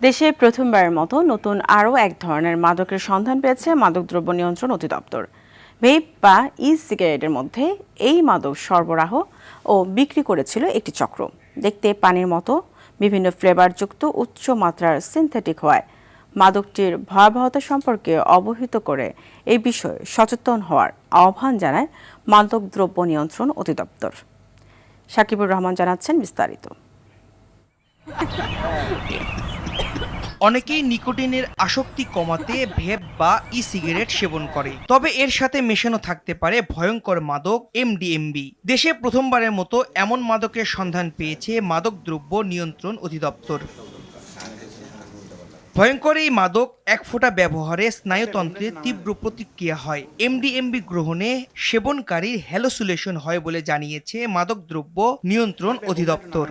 দেশে প্রথমবারের মতো নতুন আরও এক ধরনের মাদকের সন্ধান পেয়েছে মাদকদ্রব্য নিয়ন্ত্রণ অধিদপ্তর। ভেপ বা ই সিগারেটের মধ্যে এই মাদক সরবরাহ ও বিক্রি করেছিল একটি চক্র। দেখতে পানির মতো, বিভিন্ন ফ্লেভারযুক্ত উচ্চ মাত্রার সিনথেটিক হওয়ায় মাদকটির ভয়াবহতা সম্পর্কে অবহিত করে এই বিষয়ে সচেতন হওয়ার আহ্বান জানায় মাদকদ্রব্য নিয়ন্ত্রণ অধিদপ্তর। সাকিবুর রহমান জানাচ্ছেন বিস্তারিত। অনেকেই নিকোটিনের আসক্তি কমাতে ভেপ বা ই সিগারেট সেবন করে, তবে এর সাথে মেশানো থাকতে পারে ভয়ঙ্কর মাদক এমডিএমবি। দেশে প্রথমবারের মতো এমন মাদকের সন্ধান পেয়েছে মাদকদ্রব্য নিয়ন্ত্রণ অধিদপ্তর। ভয়ঙ্কর এই মাদক এক ফোঁটা ব্যবহারে স্নায়ুতন্ত্রে তীব্র প্রতিক্রিয়া হয়। এমডিএমবি গ্রহণে সেবনকারীর হ্যালোসিলেশন হয় বলে জানিয়েছে মাদকদ্রব্য নিয়ন্ত্রণ অধিদপ্তর।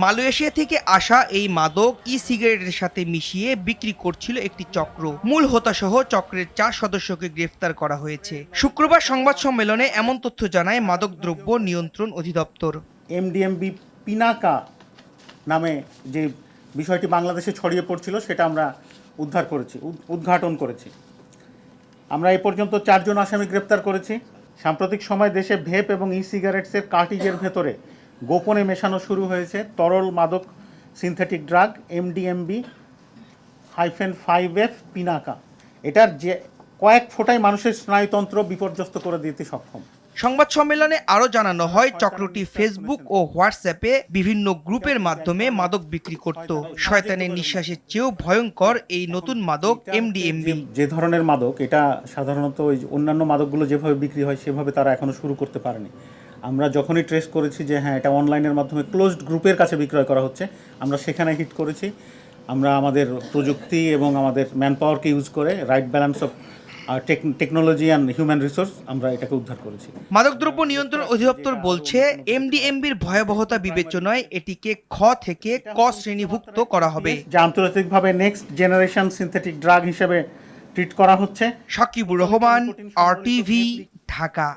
মালয়েশিয়া থেকে আসা এই মাদক ই সিগারেটের সাথে মিশিয়ে বিক্রি করছিল একটি চক্র। মূল হোতাসহ চক্রের 4 সদস্যকে গ্রেফতার করা হয়েছে। শুক্রবার সংবাদ সম্মেলনে এমন তথ্য জানায় মাদকদ্রব্য নিয়ন্ত্রণ অধিদপ্তর। এমডিএমবি পিনাকা নামে যে বিষয়টি বাংলাদেশে ছড়িয়ে পড়ছিল সেটা আমরা উদ্ঘাটন করেছি। আমরা এ পর্যন্ত 4 জন আসামি গ্রেপ্তার করেছি। সাম্প্রতিক সময় দেশে ভেপ এবং ই সিগারেটসের কার্টিজের ভেতরে গোপনে মেশানো শুরু হয়েছে তরল মাদক সিনথেটিক ড্রাগ এমডিএমবি -5F পিনাকা। এটার যে কয়েক ফোঁটায় মানুষের স্নায়ুতন্ত্র বিপর্যস্ত করে দিতে সক্ষম। সংবাদ সম্মেলনে আরও জানানো হয়, চক্রটি ফেসবুক ও হোয়াটসঅ্যাপে বিভিন্ন গ্রুপের মাধ্যমে মাদক বিক্রি করত। শয়তানের নিঃশ্বাসের চেয়েও ভয়ঙ্কর এই নতুন মাদক এমডিএমবি। যে ধরনের মাদক, এটা সাধারণত ওই অন্যান্য মাদকগুলো যেভাবে বিক্রি হয় সেভাবে তারা এখনো শুরু করতে পারেনি। আমরা যখনই ট্রেস করেছি যে হ্যাঁ এটা অনলাইনের মাধ্যমে ক্লোজড গ্রুপের কাছে বিক্রয় করা হচ্ছে, আমরা সেখানে হিট করেছি। আমরা আমাদের প্রযুক্তি এবং আমাদের ম্যান পাওয়ারকে ইউজ করে right balance of technology and human resource আমরা এটাকে উদ্ধার করেছি। মাদকদ্রব্য নিয়ন্ত্রণ অধিদপ্তর বলছে, এমডিএমবির ভয়াবহতা বিবেচনায় এটিকে খ থেকে ক শ্রেণীভুক্ত করা হবে, যা আন্তর্জাতিকভাবে নেক্সট জেনারেশন সিনথেটিক ড্রাগ হিসেবে ট্রিট করা হচ্ছে। সাকিবুর রহমান, RTV, ঢাকা।